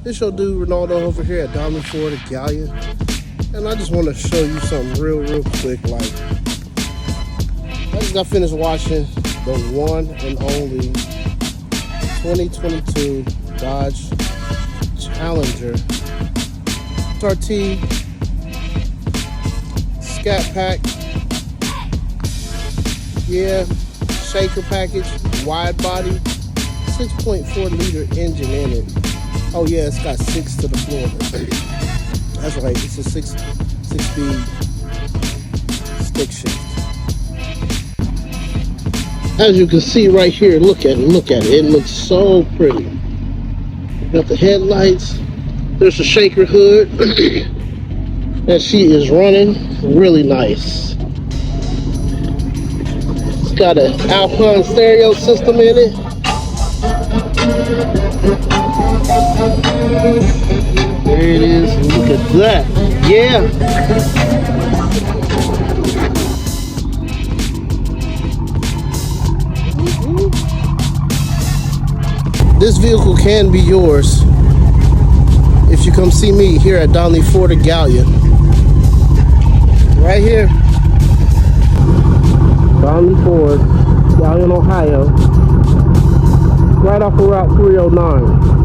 This your dude Ronaldo over here at Donley Ford at Galion, and I just want to show you something real quick. Like, I just got finished watching the one and only 2022 Dodge Challenger SRT Scatpack. Yeah, shaker package, wide body, 6.4 liter engine in it. Oh yeah, it's got 6 to the floor. That's right, it's a six speed stick shift. As you can see right here, look at it. It looks so pretty. Got the headlights. There's a shaker hood that she is running really nice. It's got an Alpine stereo system in it. There it is. Look at that. Yeah. This vehicle can be yours if you come see me here at Donley Ford at Galion. Right here. Donley Ford, Galion, Ohio. Right off of Route 309.